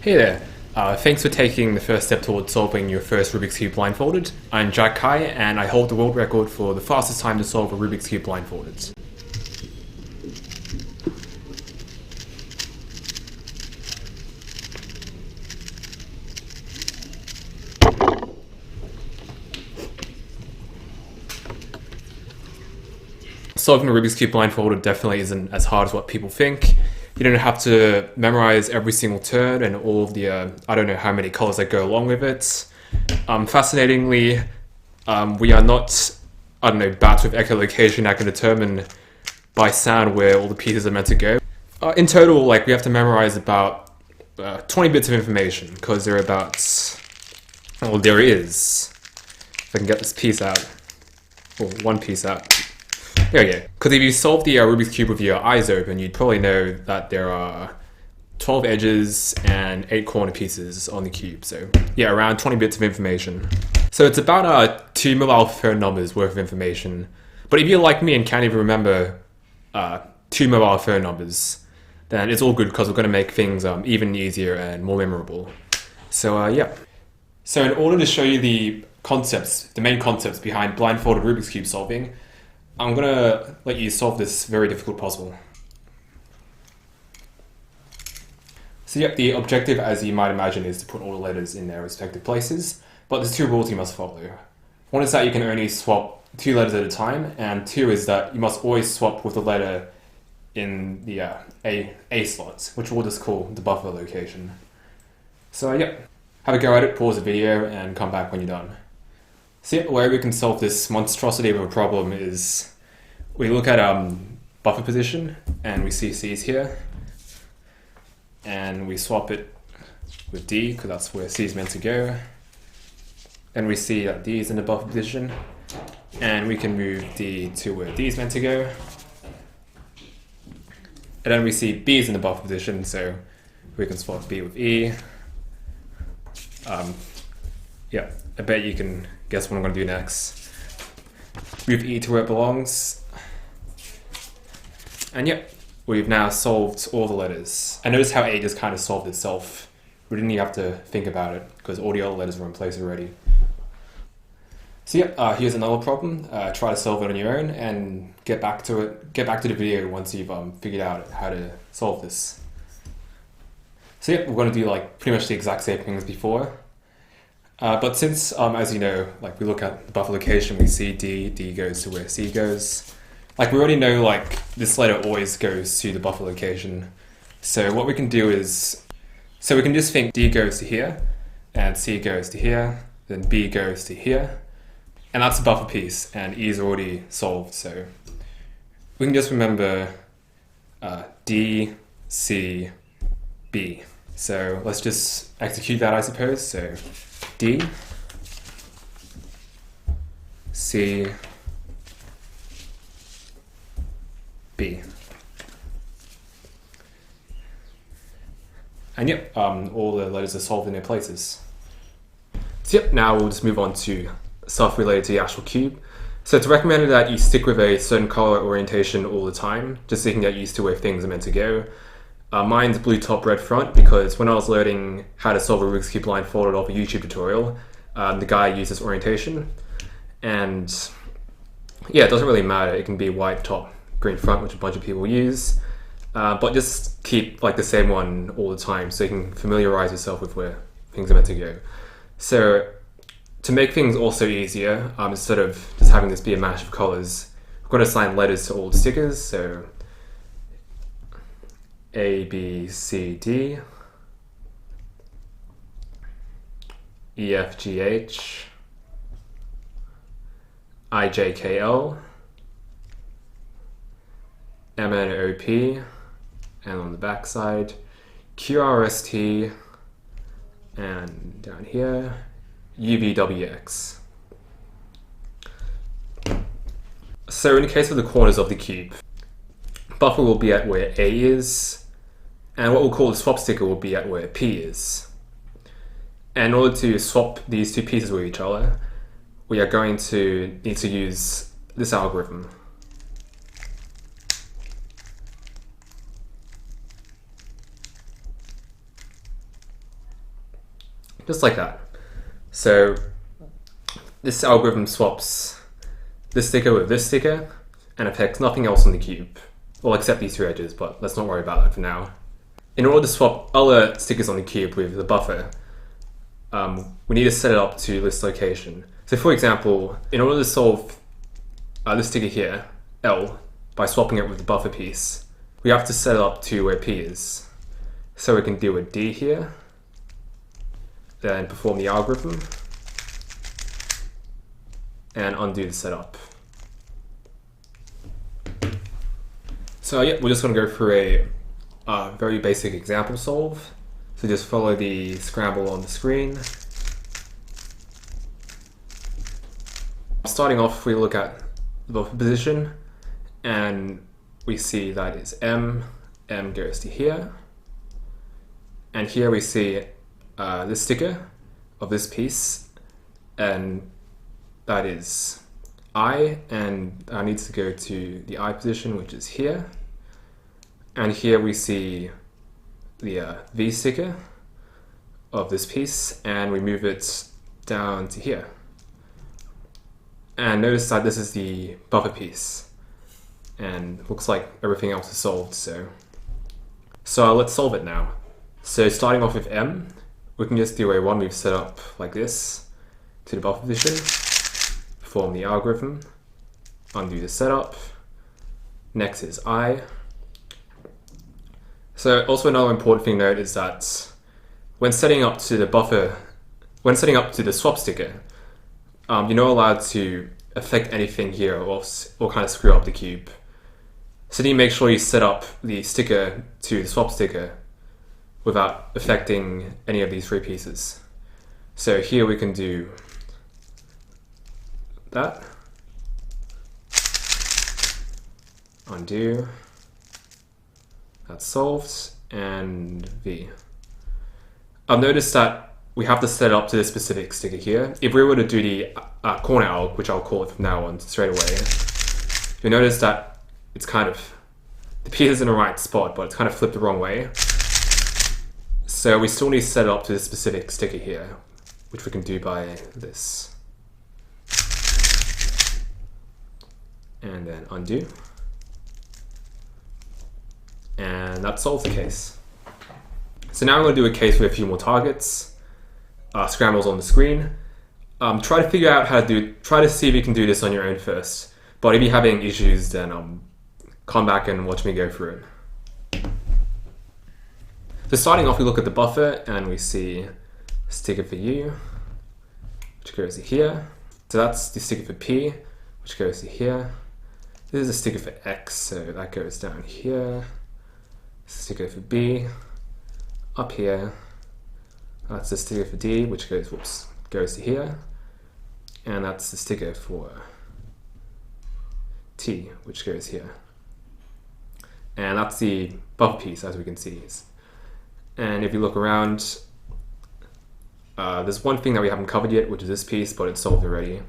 Hey there, thanks for taking the first step towards solving your first Rubik's Cube blindfolded. I'm Jack Kai and I hold the world record for the fastest time to solve a Rubik's Cube blindfolded. Solving a Rubik's Cube blindfolded definitely isn't as hard as what people think. You don't have to memorize every single turn and all of the, I don't know how many colors that go along with it. Fascinatingly, we are not, I don't know, bats with echolocation that can determine by sound where all the pieces are meant to go. In total, we have to memorize about 20 bits of information, because there are about, well, there is, if I can get this piece out, or one piece out. There we go. Because if you solve the Rubik's Cube with your eyes open, you'd probably know that there are 12 edges and 8 corner pieces on the cube. So yeah, around 20 bits of information. So it's about 2 mobile phone numbers worth of information. But if you're like me and can't even remember 2 mobile phone numbers, then it's all good, because we're going to make things even easier and more memorable. So yeah. So in order to show you the concepts, the main concepts behind blindfolded Rubik's Cube solving, I'm going to let you solve this very difficult puzzle. So yep, the objective, as you might imagine, is to put all the letters in their respective places, but there's 2 rules you must follow. One is that you can only swap 2 letters at a time, and 2 is that you must always swap with the letter in the A slot, which we'll just call the buffer location. So yep, have a go at it, pause the video, and come back when you're done. So yeah, the way we can solve this monstrosity of a problem is we look at buffer position and we see C's here, and we swap it with D because that's where C is meant to go. Then we see that D is in the buffer position, and we can move D to where D is meant to go. And then we see B is in the buffer position, so we can swap B with E. Yeah, I bet you can guess what I'm going to do next. Move E to where it belongs. And yep, we've now solved all the letters. And notice how A just kind of solved itself. We didn't even have to think about it, because all the other letters were in place already. So yep, here's another problem. Try to solve it on your own and get back to it. Get back to the video once you've figured out how to solve this. So yep, we're going to do pretty much the exact same thing as before. But since, as you know, we look at the buffer location, we see D goes to where C goes. We already know, this letter always goes to the buffer location. So what we can do is, we can just think D goes to here, and C goes to here, then B goes to here. And that's the buffer piece, and E is already solved, so we can just remember D, C, B. So let's just execute that, I suppose. So D, C, B. And yep, all the letters are solved in their places. So yep, now we'll just move on to stuff related to the actual cube. So it's recommended that you stick with a certain color orientation all the time, just so you can get used to where things are meant to go. Mine's blue top, red front, because when I was learning how to solve a Rubik's Cube blindfolded off a YouTube tutorial, the guy used this orientation. And yeah, it doesn't really matter. It can be white top, green front, which a bunch of people use. But just keep the same one all the time, so you can familiarize yourself with where things are meant to go. So to make things also easier, instead of just having this be a mash of colors, we're going to assign letters to all the stickers. So A, B, C, D, E, F, G, H, I, J, K, L, M, N, O, P, and on the back side, Q, R, S, T, and down here, U, V, W, X. So in the case of the corners of the cube, buffer will be at where A is, and what we'll call the swap sticker will be at where P is. And in order to swap these 2 pieces with each other, we are going to need to use this algorithm. just like that. So this algorithm swaps this sticker with this sticker and affects nothing else on the cube. Well, except these two edges, but let's not worry about that for now. In order to swap other stickers on the cube with the buffer, we need to set it up to this location. So for example, in order to solve this sticker here, L, by swapping it with the buffer piece, we have to set it up to where P is. So we can deal with D here, then perform the algorithm, and undo the setup. So yeah, we're just going to go through a very basic example solve. So just follow the scramble on the screen. Starting off, we look at the buffer position, and we see that is M goes to here. And here we see this sticker of this piece, and that is I, and I need to go to the I position, which is here. And here we see the V sticker of this piece, and we move it down to here. And notice that this is the buffer piece, and looks like everything else is solved. So let's solve it now. So starting off with M, we can just do a one move setup like this to the buffer position, perform the algorithm, undo the setup. Next is I. So also another important thing to note is that when setting up to the buffer, when setting up to the swap sticker, you're not allowed to affect anything here or kind of screw up the cube. So you make sure you set up the sticker to the swap sticker without affecting any of these three pieces. So here we can do that, undo, that's solved, and V. I've noticed that we have to set it up to this specific sticker here. If we were to do the corner alg, which I'll call it from now on straight away, you'll notice that it's kind of, the piece is in the right spot, but it's kind of flipped the wrong way. So we still need to set it up to this specific sticker here, which we can do by this. And then undo. And that solves the case. So now I'm going to do a case with a few more targets. Scrambles on the screen. Try to figure out how to do, try to see if you can do this on your own first. But if you're having issues, then come back and watch me go through it. So starting off, we look at the buffer and we see sticker for U, which goes to here. So that's the sticker for P, which goes to here. This is a sticker for X, so that goes down here. Sticker for B, up here. That's the sticker for D, which goes to here. And that's the sticker for T, which goes here. And that's the buffer piece, as we can see. And if you look around, there's one thing that we haven't covered yet, which is this piece, but it's solved already.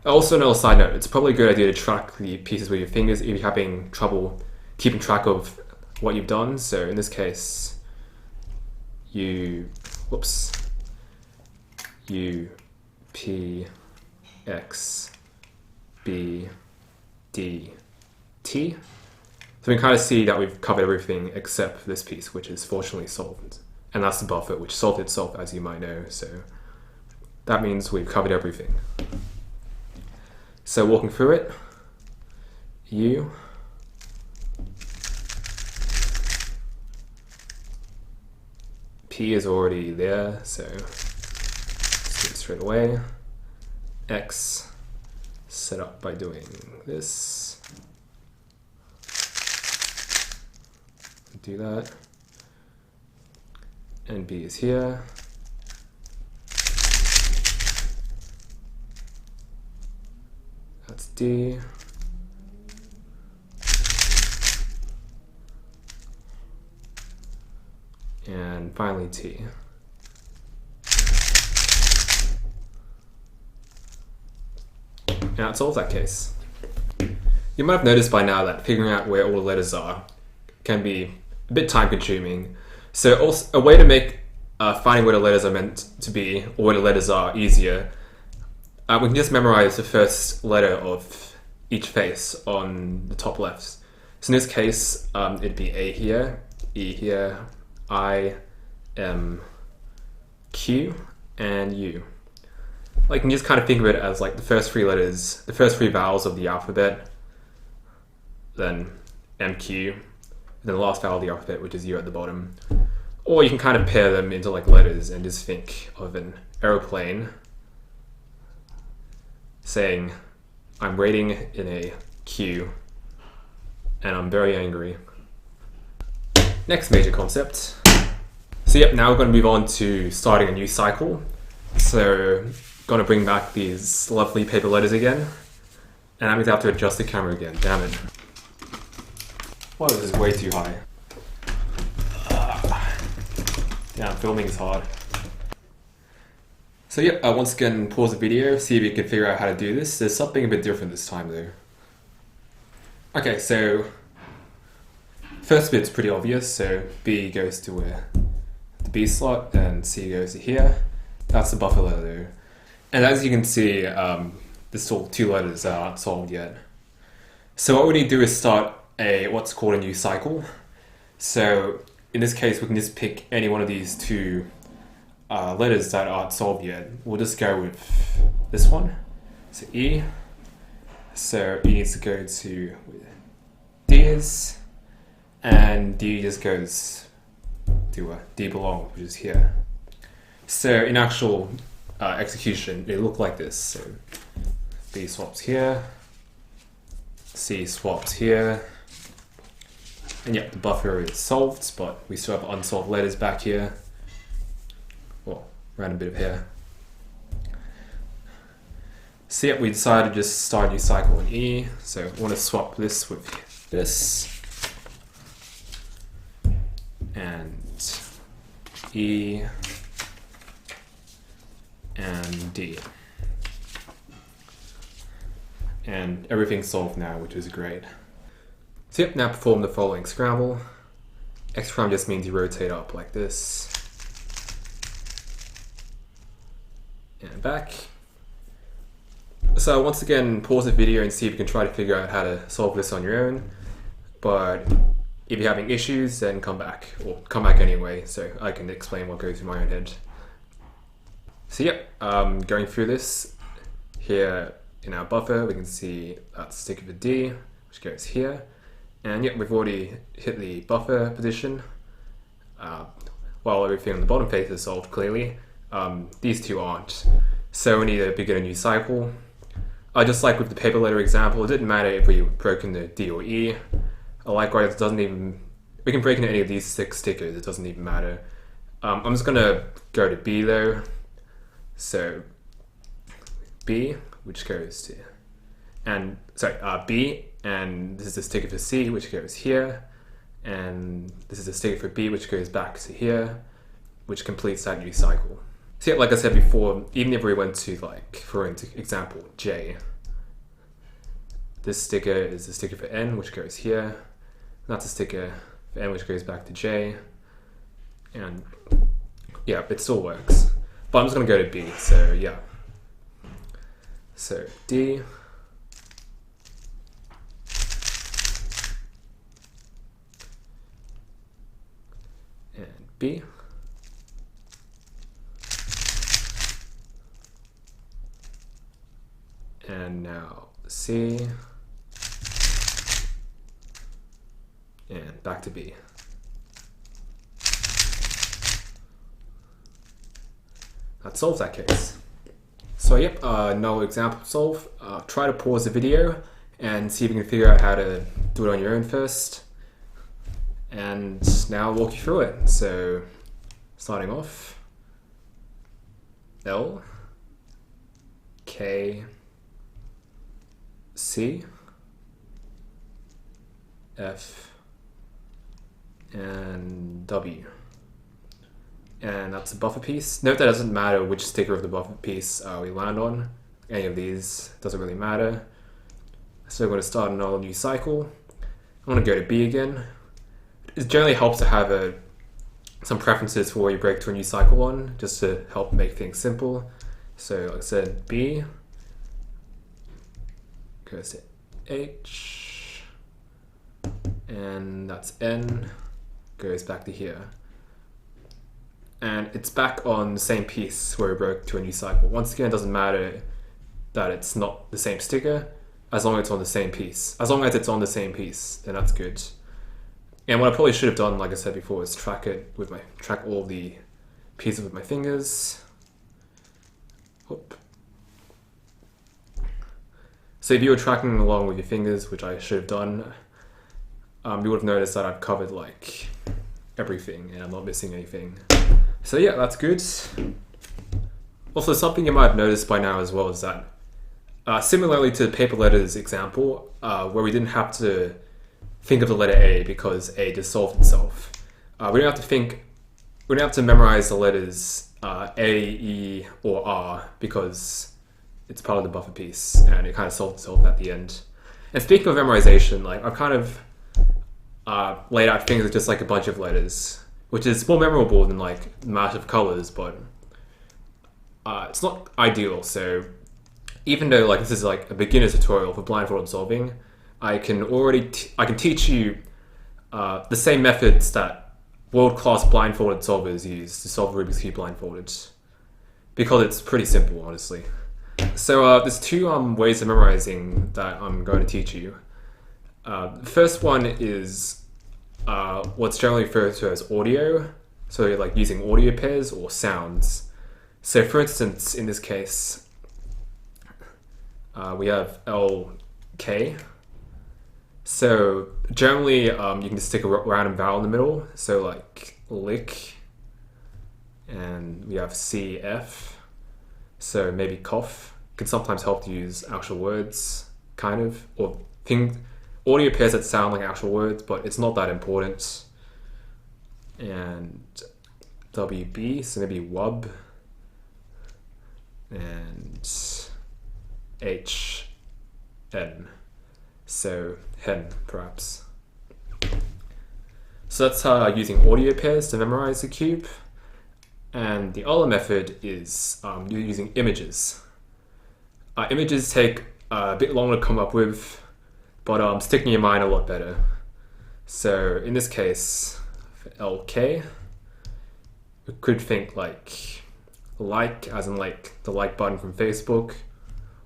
Also, another side note, it's probably a good idea to track the pieces with your fingers if you're having trouble keeping track of what you've done. So in this case, U, P, X, B, D, T. So we can kind of see that we've covered everything except this piece, which is fortunately solved. And that's the buffer, which solved itself, as you might know. So that means we've covered everything. So walking through it, U, P is already there, so let's do it straight away. X, set up by doing this. Do that. And B is here. That's D. And finally T. And that solves that case. You might have noticed by now that figuring out where all the letters are can be a bit time consuming. So also, a way to make finding where the letters are meant to be, or where the letters are easier, we can just memorize the first letter of each face on the top left. So in this case, it'd be A here, E here, I, M, Q, and U. Like, you can just kind of think of it as like the first three letters, the first three vowels of the alphabet, then MQ, and then the last vowel of the alphabet, which is U at the bottom. Or you can kind of pair them into like letters and just think of an aeroplane saying, I'm waiting in a queue and I'm very angry. Next major concept. So yep, now we're going to move on to starting a new cycle. So going to bring back these lovely paper letters again. And I'm going to have to adjust the camera again, damn it. Whoa, this is way too high. Damn, filming is hard. So yeah, once again, pause the video, see if you can figure out how to do this. There's something a bit different this time though. Okay, so first bit's pretty obvious. So B goes to where the B slot and C goes to here. That's the buffer letter though. And as you can see, there's still two letters that aren't solved yet. So what we need to do is start what's called a new cycle. So in this case, we can just pick any one of these two letters that aren't solved yet. We'll just go with this one, so E. So E needs to go to where D is, and D just goes to where D belongs, which is here. So in actual execution, it looked like this. So B swaps here, C swaps here, and yep, the buffer is solved, but we still have unsolved letters back here. Well, random bit of hair. So yep, we decided to just start a new cycle in E. So I want to swap this with this. And E. And D. And everything's solved now, which is great. So yep, now perform the following scramble. X prime just means you rotate up like this. And back. So once again, pause the video and see if you can try to figure out how to solve this on your own. But if you're having issues, then come back, or come back anyway, so I can explain what goes through my own head. So yep, going through this, here in our buffer, we can see that's stick of a D, which goes here. And yep, we've already hit the buffer position. While everything on the bottom face is solved clearly, these two aren't. So we need to begin a new cycle. Just like with the paper letter example, it didn't matter if we broke into D or E. Likewise, it doesn't even, we can break into any of these 6 stickers, it doesn't even matter. I'm just gonna go to B though. So B, which goes to, and sorry, B, and this is the sticker for C, which goes here, and this is the sticker for B, which goes back to here, which completes that new cycle. So yeah, like I said before, even if we went to, like, for example, J, this sticker is the sticker for N, which goes here. That's a sticker for N, which goes back to J. And yeah, it still works. But I'm just gonna go to B, so yeah. So D. And B. And now C, and back to B. That solves that case. So yep, no example solve. Try to pause the video and see if you can figure out how to do it on your own first. And now I'll walk you through it. So starting off, L, K, C, F, and W. And that's a buffer piece. Note that it doesn't matter which sticker of the buffer piece we land on. Any of these, doesn't really matter. So we're going to start another new cycle. I'm going to go to B again. It generally helps to have a some preferences for where you break to a new cycle on, just to help make things simple. So like I said, B goes to H, and that's N, goes back to here. And it's back on the same piece where we broke to a new cycle. Once again, it doesn't matter that it's not the same sticker, as long as it's on the same piece. As long as it's on the same piece, then that's good. And what I probably should have done, like I said before, is track all the pieces with my fingers. Whoop. So if you were tracking along with your fingers, which I should have done, you would have noticed that I've covered like everything and I'm not missing anything. So yeah, that's good. Also, something you might have noticed by now as well is that similarly to the paper letters example, where we didn't have to think of the letter A because A just solved itself. We don't have to memorize the letters A, E, or R because it's part of the buffer piece and it kind of solved itself at the end. And speaking of memorization, like I've kind of laid out things as just like a bunch of letters, which is more memorable than like massive colors, but it's not ideal. So even though like this is like a beginner's tutorial for blindfolded solving, I can teach you the same methods that world-class blindfolded solvers use to solve Rubik's Cube blindfolded, because it's pretty simple, honestly. So there's two ways of memorizing that I'm going to teach you. The first one is what's generally referred to as audio, so you're like using audio pairs or sounds. So for instance, in this case, we have LK. So generally, you can just stick a random vowel in the middle. So like lick, and we have CF. So maybe cough. Can sometimes help to use actual words, kind of, or audio pairs that sound like actual words, but it's not that important. And WB, so maybe wub, and HN. So hen, perhaps. So that's using audio pairs to memorize the cube. And the other method is you're using images. Images take a bit longer to come up with, but stick in your mind a lot better. So in this case, for LK, we could think like as in like the like button from Facebook,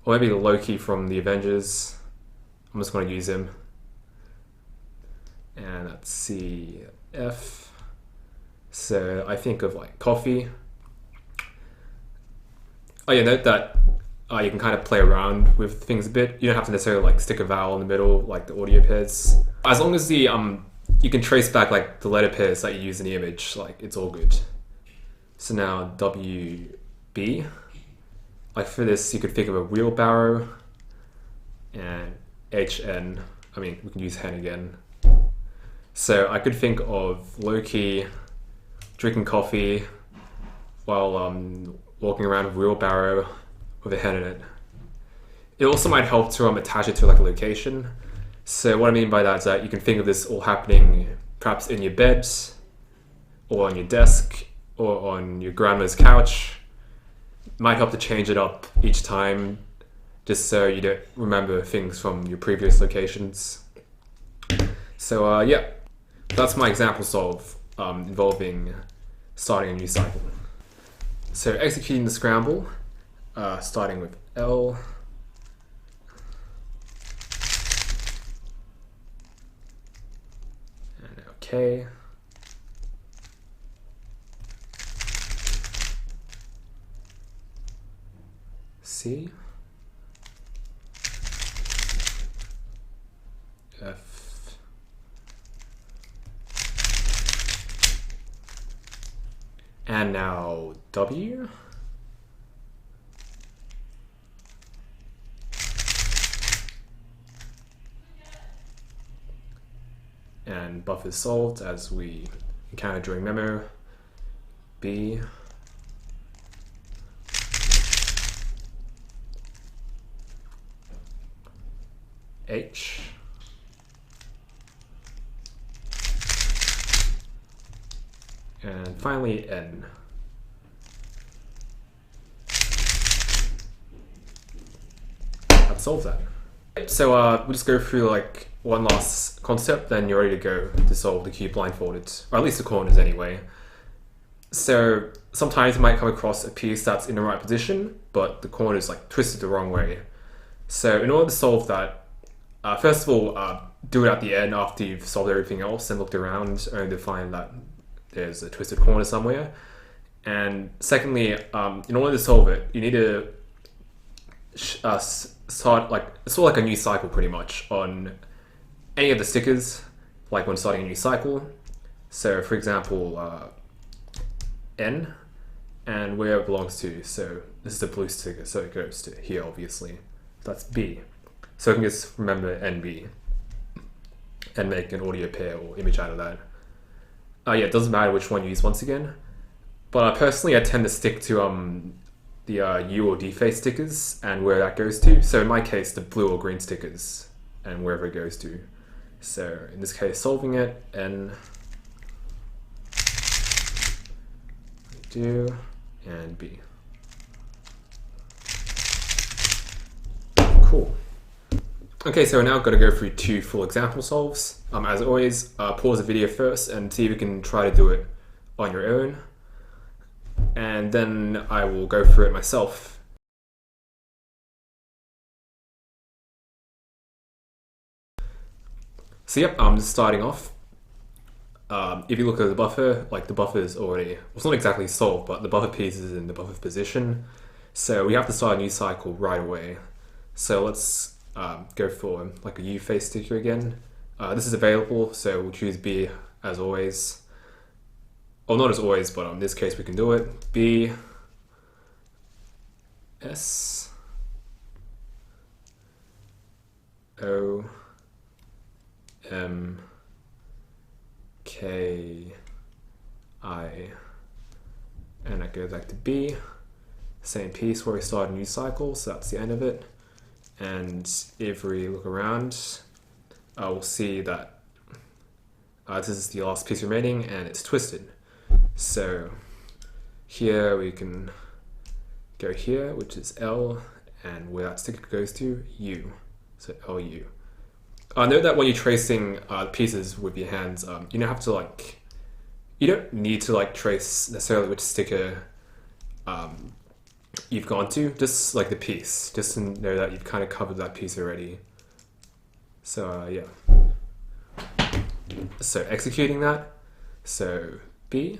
or maybe the Loki from the Avengers. I'm just going to use him. And that's CF. So I think of like coffee. Oh yeah, note that you can kind of play around with things a bit. You don't have to necessarily like stick a vowel in the middle like the audio pairs. As long as the you can trace back like the letter pairs that you use in the image, like it's all good. So now WB. Like for this, you could think of a wheelbarrow, and HN. I mean, we can use hen again. So I could think of Loki drinking coffee while walking around with a wheelbarrow with a hen in it. It also might help to attach it to like a location. So what I mean by that is that you can think of this all happening perhaps in your bed, or on your desk, or on your grandma's couch. It might help to change it up each time, just so you don't remember things from your previous locations. So yeah, that's my example solve involving starting a new cycle. So executing the scramble, starting with L, and now K, C, F, and now W, and buffers solved as we encountered during memo. B, H, and finally n. That solves that. So we'll just go through like one last concept, then you're ready to go to solve the cube blindfolded, or at least the corners anyway. So sometimes you might come across a piece that's in the right position, but the corner is like twisted the wrong way. So in order to solve that, first of all, do it at the end after you've solved everything else and looked around only to find that there's a twisted corner somewhere. And secondly, in order to solve it, you need to start like a new cycle pretty much on any of the stickers, like when starting a new cycle. So for example, N and where it belongs to. So this is a blue sticker, so it goes to here obviously. That's B. So you can just remember NB and make an audio pair or image out of that. Yeah, it doesn't matter which one you use once again. But personally, I tend to stick to the U or D face stickers and where that goes to. So in my case, the blue or green stickers and wherever it goes to. So in this case, solving it, N, do, and B. Cool. Okay, so we're now going to go through 2 full example solves. As always, pause the video first and see if you can try to do it on your own. And then I will go through it myself. So yep, I'm just starting off. If you look at the buffer, like the buffer is already, well, it's not exactly solved, but the buffer piece is in the buffer position. So we have to start a new cycle right away. So let's go for like a U face sticker again. This is available, so we'll choose B as always. Well, not as always, but in this case we can do it. B, S, O, M, K, I, and that goes back to B. Same piece where we start a new cycle, so that's the end of it. And if we look around, we'll see that this is the last piece remaining and it's twisted. So here we can go here, which is L, and where that sticker goes to, U. So LU. Note that when you're tracing pieces with your hands, you don't have to like, you don't need to like trace necessarily which sticker you've gone to, just like the piece, just to know that you've kind of covered that piece already. So yeah. So executing that, so B,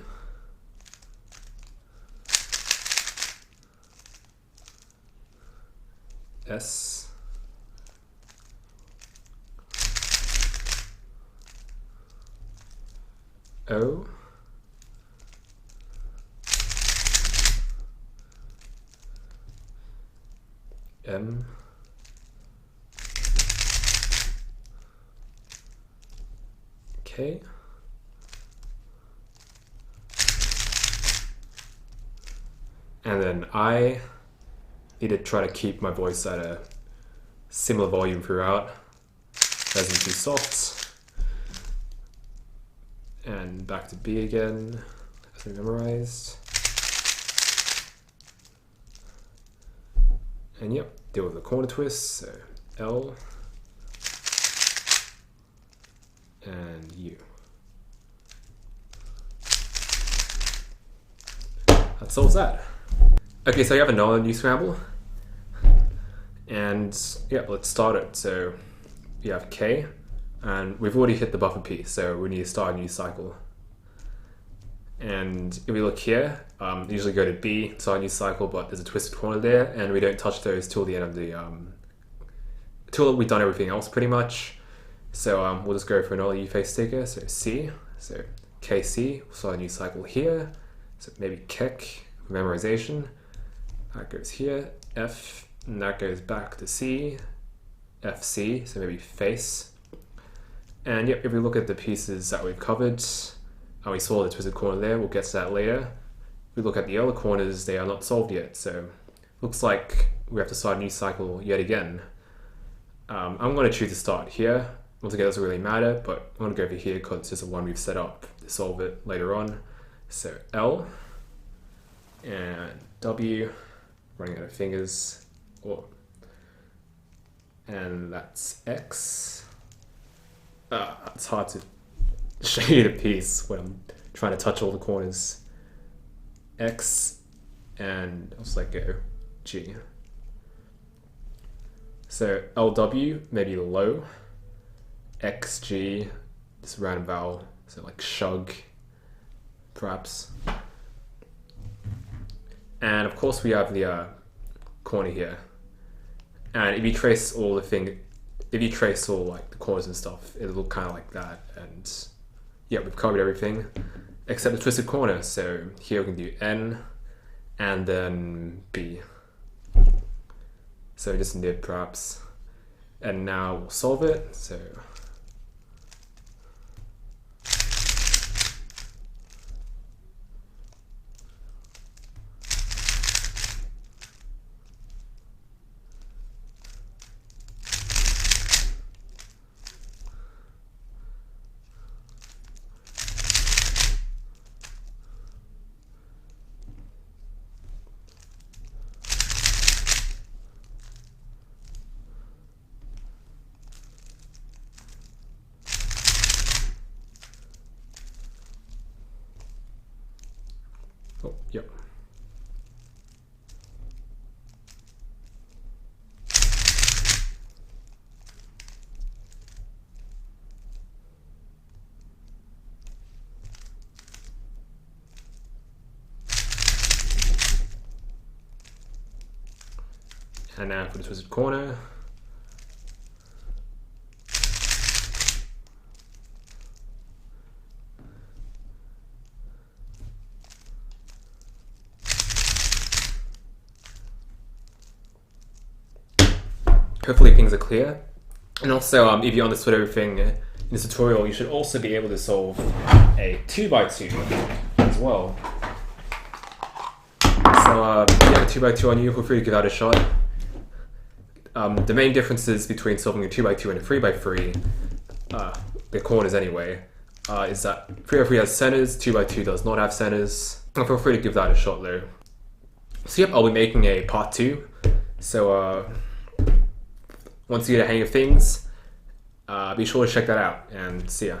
S, O, M, K, and then I need to try to keep my voice at a similar volume throughout, as in too soft. And back to B again, as we memorized. And yep, deal with the corner twist, so L and U. That solves that. Okay, so you have another new scramble. And yeah, let's start it. So you have K, and we've already hit the buffer piece, so we need to start a new cycle. And if we look here, usually go to B, start a new cycle, but there's a twisted corner there, and we don't touch those till the end of the, till we've done everything else pretty much. So we'll just go for another U-face sticker, so C, so KC, we'll start a new cycle here, so maybe kick, memorization, that goes here, F, and that goes back to C, FC, so maybe face. And yep, if we look at the pieces that we've covered, and we saw the twisted corner there, we'll get to that later. If we look at the other corners, they are not solved yet, so looks like we have to start a new cycle yet again. I'm going to choose to start here. Once again, it doesn't really matter, but I'm going to go over here because it's just the one we've set up to solve it later on. So L and W, running out of fingers, and that's X. It's hard to show you the piece when I'm trying to touch all the corners. X, and I'll just let go, G. So LW, maybe low. XG, just a random vowel, so like shug, perhaps. And of course we have the corner here. And if you trace all like the corners and stuff, it'll look kind of like that. And yeah, we've covered everything except the twisted corner. So here we can do N and then B. So just nib perhaps. And now we'll solve it. So yep. And now for the twisted corner. Hopefully things are clear. And also, if you understood everything in this tutorial, you should also be able to solve a 2x2 as well. So if you have a 2x2 on you, feel free to give that a shot. The main differences between solving a 2x2 and a 3x3, the corners anyway, is that 3x3 has centers, 2x2 does not have centers. Feel free to give that a shot though. So yep, I'll be making a part 2. So once you get a hang of things, be sure to check that out, and see ya.